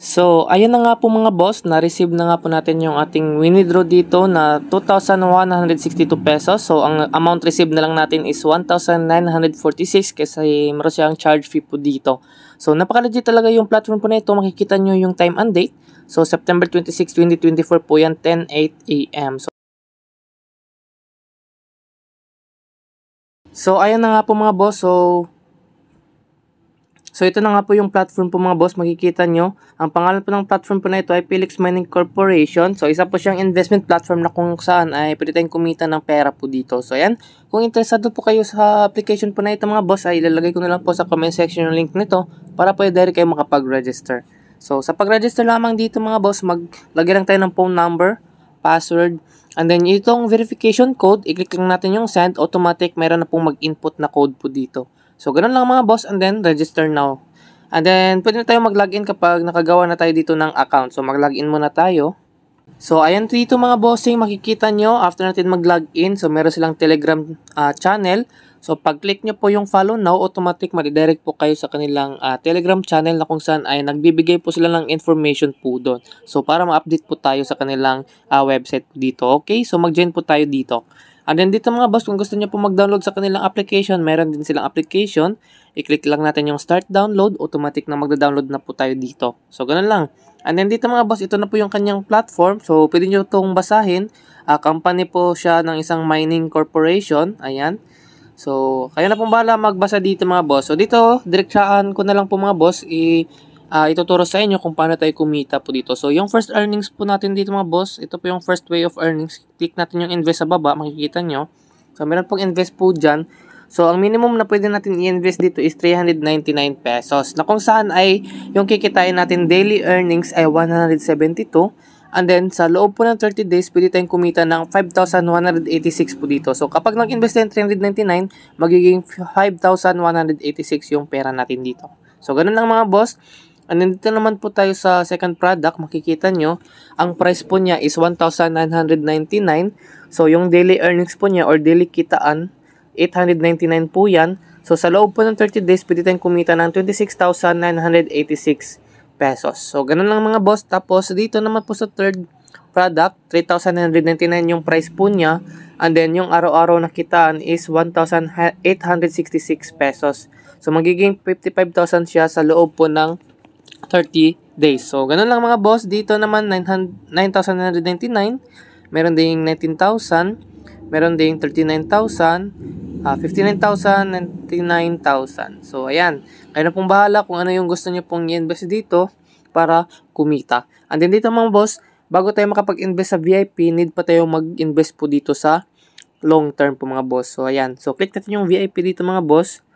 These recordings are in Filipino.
So, ayun na nga po mga boss, na-receive na nga po natin yung ating winidraw dito na 2,162 pesos. So, ang amount received na lang natin is 1,946 kasi meron siyang charge fee po dito. So, napaka-legit talaga yung platform po na ito. Makikita nyo yung time and date. So, September 26, 2024 po yan, 10:08 AM. So, ayun na nga po mga boss. So ito na nga po yung platform po mga boss, makikita nyo. Ang pangalan po ng platform po na ito ay Felix Mining Corporation. So isa po siyang investment platform na kung saan ay pwede tayong kumita ng pera po dito. So ayan, kung interesado po kayo sa application po na ito mga boss, ay ilalagay ko na lang po sa comment section yung link nito para po direct kayo makapag-register. So sa pag-register lamang dito mga boss, maglagay lang tayo ng phone number, password, and then itong verification code, i-click lang natin yung send, automatic meron na pong mag-input na code po dito. So, ganun lang mga boss, and then register now. And then, pwede na tayo mag-login kapag nakagawa na tayo dito ng account. So, mag-login muna tayo. So, ayan dito mga bossing, makikita nyo, after natin mag-login, so meron silang Telegram channel. So, pag-click nyo po yung follow now, automatic madidirect po kayo sa kanilang Telegram channel na kung saan ay nagbibigay po sila ng information po doon. So, para ma-update po tayo sa kanilang website po dito. Okay, so mag-join po tayo dito. And then dito mga boss, kung gusto niyo po mag-download sa kanilang application, meron din silang application. I-click lang natin yung start download, automatic na magda-download na po tayo dito. So, ganun lang. And then dito mga boss, ito na po yung kanyang platform. So, pwede nyo itong basahin. Company po siya ng isang mining corporation. Ayan. So, kayo na pong bahala magbasa dito mga boss. So, dito, direksaan ko na lang po mga boss, ituturo sa inyo kung paano tayo kumita po dito. So, yung first earnings po natin dito mga boss, ito po yung first way of earnings. Click natin yung invest sa baba, makikita nyo. So, meron pong invest po dyan. So, ang minimum na pwede natin i-invest dito is 399 pesos. Na kung saan ay yung kikitain natin daily earnings ay 172. And then, sa loob po ng 30 days, pwede tayong kumita ng 5,186 po dito. So, kapag nag-invest tayo ng 399, magiging 5,186 yung pera natin dito. So, ganun lang mga boss. And then, dito naman po tayo sa second product. Makikita nyo, ang price po niya is 1,999. So, yung daily earnings po niya or daily kitaan, 899 po yan. So, sa loob po ng 30 days, pwede tayong kumita ng 26,986 pesos. So, ganun lang mga boss. Tapos, dito naman po sa third product, 3,999 yung price po niya. And then, yung araw-araw na kitaan is 1,866 pesos. So, magiging 55,000 siya sa loob po ng 30 days. So, ganun lang mga boss. Dito naman, 9,999. Meron ding 19,000. Meron ding 39,000. 59,000, 99,000. So, ayan. Kayo na pong bahala kung ano yung gusto nyo pong i-invest dito para kumita. And then dito mga boss, bago tayo makapag-invest sa VIP, need pa tayo mag-invest po dito sa long term po mga boss. So, ayan. So, click natin yung VIP dito mga boss.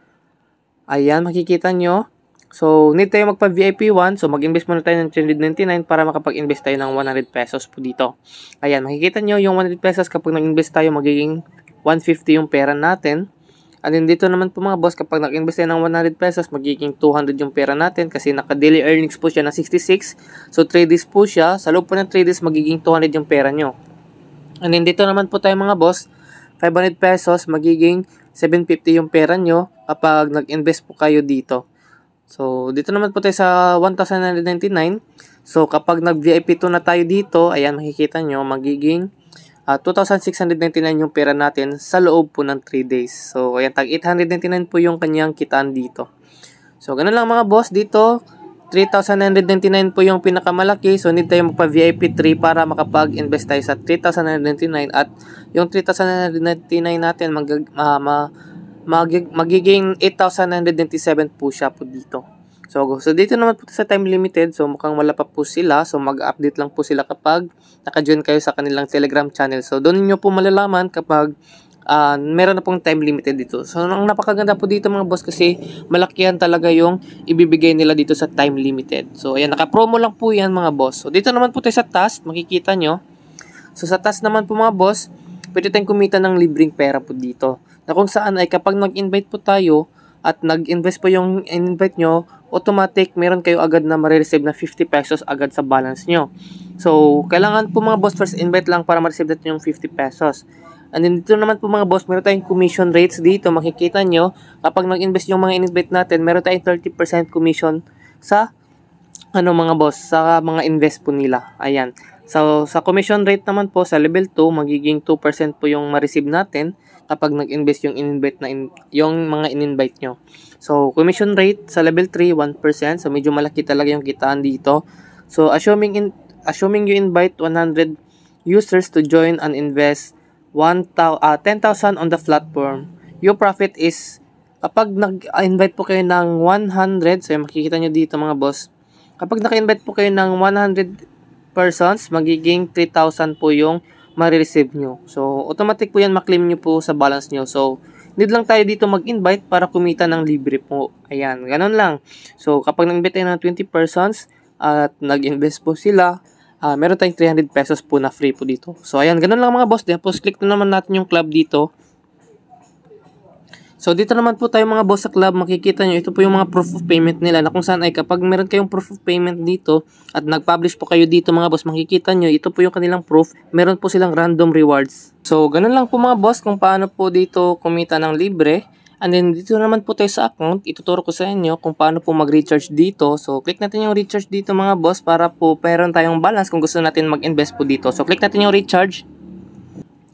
Ayan, makikita nyo. So, need tayo magpa-VIP 1. So, mag-invest muna tayo ng 399 para makapag-invest tayo ng 100 pesos po dito. Ayan, makikita nyo yung 100 pesos kapag nag-invest tayo, magiging 150 yung pera natin. And then dito naman po mga boss, kapag nag-invest tayo ng 100 pesos, magiging 200 yung pera natin kasi naka-daily earnings po siya na 66. So, 3 days po siya. Sa loob po ng 3 days, magiging 200 yung pera nyo. And then dito naman po tayo mga boss, 500 pesos, magiging 750 yung pera nyo kapag nag-invest po kayo dito. So, dito naman po tayo sa 1,999. So, kapag nag-VIP 2 na tayo dito, ayan, makikita nyo, magiging 2,699 yung pera natin sa loob po ng 3 days. So, ayan, tag 899 po yung kanyang kitaan dito. So, ganun lang mga boss. Dito, 3,999 po yung pinakamalaki. So, need tayo magpa-VIP 3 para makapag-invest tayo sa 3,999. At yung 3,999 natin, magiging 8,997 po siya po dito. So, dito naman po sa time limited. So, mukhang wala pa po sila. So, mag-update lang po sila kapag naka-join kayo sa kanilang Telegram channel. So, doon niyo po malalaman kapag meron na pong time limited dito. So, ang napakaganda po dito mga boss kasi malakihan talaga yung ibibigay nila dito sa time limited. So, ayan, naka-promo lang po yan mga boss. So, dito naman po tayo sa task. Makikita nyo. So, sa task naman po mga boss, pwede tayong kumita ng libreng pera po dito. Na kung saan ay kapag nag-invite po tayo at nag-invest po yung invite nyo, automatic meron kayo agad na ma-receive na 50 pesos agad sa balance nyo. So, kailangan po mga boss first invite lang para ma-receive natin yung 50 pesos. And then dito naman po mga boss, meron tayong commission rates dito. Makikita nyo, kapag nag-invest yung mga in-invite natin, meron tayong 30% commission sa mga boss, sa mga invest po nila. Ayan. So, sa commission rate naman po sa level 2, magiging 2% po yung ma-receive natin kapag nag-invest yung in-invite yung mga in-invite nyo. So, commission rate sa level 3, 1%. So, medyo malaki talaga yung kitaan dito. So, assuming you invite 100 users to join and invest 10,000 on the platform, your profit is, kapag nag-invite po kayo ng 100, so makikita nyo dito mga boss, kapag naka-invite po kayo ng 100 persons, magiging 3,000 po yung ma-receive nyo. So, automatic po yan maklaim nyo po sa balance nyo. So, need lang tayo dito mag-invite para kumita ng libre po. Ayan, ganun lang. So, kapag nag-invite tayo ng 20 persons at nag-invest po sila, meron tayong 300 pesos po na free po dito. So, ayan, ganun lang mga boss. Tapos, click na naman natin yung club dito. So, dito naman po tayo mga boss sa club, makikita nyo, ito po yung mga proof of payment nila, na kung saan ay kapag meron kayong proof of payment dito, at nag-publish po kayo dito mga boss, makikita nyo, ito po yung kanilang proof, meron po silang random rewards. So, ganun lang po mga boss kung paano po dito kumita ng libre. And then, dito naman po tayo sa account, ituturo ko sa inyo kung paano po mag-recharge dito. So, click natin yung recharge dito mga boss, para po meron tayong balance kung gusto natin mag-invest po dito. So, click natin yung recharge.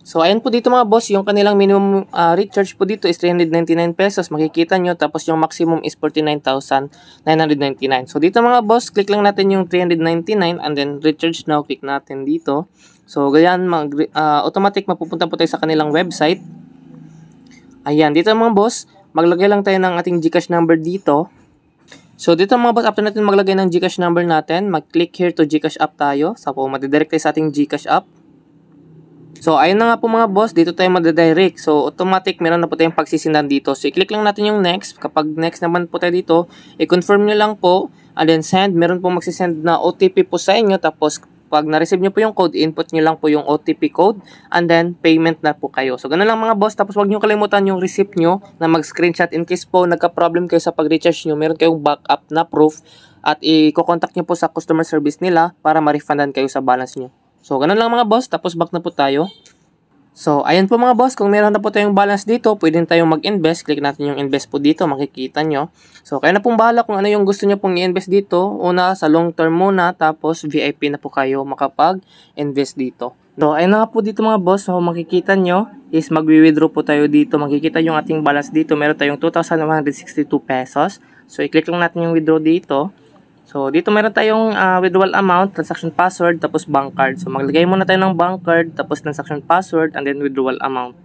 So, ayan po dito mga boss, yung kanilang minimum recharge po dito is 399 pesos. Makikita nyo, tapos yung maximum is 49,999. So, dito mga boss, click lang natin yung 399 and then recharge now, click natin dito. So, ganyan, automatic mapupunta po tayo sa kanilang website. Ayan, dito mga boss, maglagay lang tayo ng ating GCash number dito. So, dito mga boss, after natin maglagay ng GCash number natin, mag-click here to GCash app tayo. So, madidirect tayo sa ating GCash app. So, ayun na nga po mga boss, dito tayo madadirect. So, automatic, meron na po tayong pagsisindan dito. So, i-click lang natin yung next. Kapag next naman po tayo dito, i-confirm nyo lang po. And then send, meron po magsisend na OTP po sa inyo. Tapos, pag na-receive nyo po yung code, input nyo lang po yung OTP code. And then, payment na po kayo. So, ganun lang mga boss. Tapos, wag nyo kalimutan yung receipt nyo na mag-screenshot in case po nagka-problem kayo sa pag-recharge nyo. Meron kayong backup na proof. At i-contact nyo po sa customer service nila para ma-refundan kayo sa balance nyo. So, ganun lang mga boss. Tapos, back na po tayo. So, ayan po mga boss. Kung meron na po tayong balance dito, pwede tayong mag-invest. Click natin yung invest po dito. Makikita nyo. So, kayo na pong bahala kung ano yung gusto nyo pong i-invest dito. Una, sa long term muna. Tapos, VIP na po kayo makapag-invest dito. So, ayan na po dito mga boss. So, makikita nyo is mag-withdraw po tayo dito. Makikita yung ating balance dito. Meron tayong 2,162 pesos. So, i-click lang natin yung withdraw dito. So, dito meron tayong withdrawal amount, transaction password, tapos bank card. So, maglagay muna tayo ng bank card, tapos transaction password, and then withdrawal amount.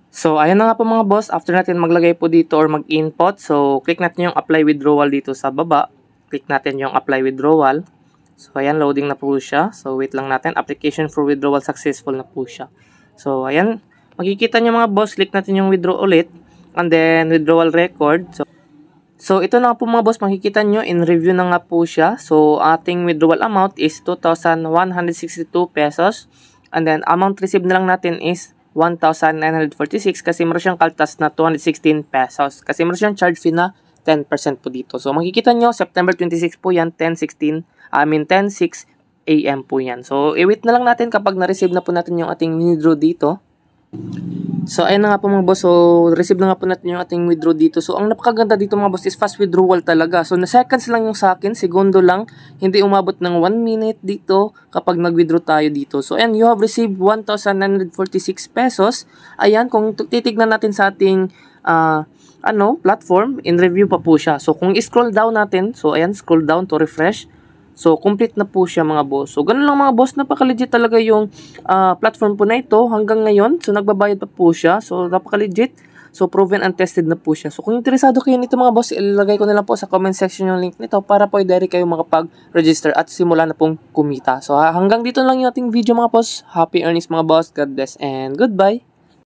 So, ayan na nga po mga boss. After natin maglagay po dito or mag-input, so, click natin yung apply withdrawal dito sa baba. Click natin yung apply withdrawal. So, ayan, loading na po siya. So, wait lang natin. Application for withdrawal successful na po siya. So, ayan. Makikita nyo mga boss, click natin yung withdraw ulit. And then, withdrawal record. So, ito na po mga boss, makikita nyo, in review na nga po siya. So, ating withdrawal amount is 2,162 pesos. And then, amount received na lang natin is 1,946 kasi meron siyang kaltas na 216 pesos. Kasi meron siyang charge fee na 10% po dito. So, makikita nyo, September 26 po yan, 10:06 AM po yan. So, i-wait na lang natin kapag na-receive na po natin yung ating withdraw dito. So, ayun na nga po mga boss. So, receive na nga po natin yung ating withdraw dito. So, ang napakaganda dito mga boss is fast withdrawal talaga. So, na seconds lang yung sa akin. Segundo lang. Hindi umabot ng 1 minute dito kapag nag-withdraw tayo dito. So, and you have received 1,946 pesos. Ayan, kung titignan natin sa ating platform, in review pa po siya. So, kung i-scroll down natin, so, ayan, scroll down to refresh. So, complete na po siya mga boss. So, ganun lang mga boss. Napaka-legit talaga yung platform po na ito hanggang ngayon. So, nagbabayad pa po siya. So, napaka-legit. So, proven and tested na po siya. So, kung interesado kayo nito mga boss, ilagay ko na lang po sa comment section yung link nito para po direct kayo makapag-register at simula na pong kumita. So, hanggang dito lang yung ating video mga boss. Happy earnings mga boss. God bless and goodbye.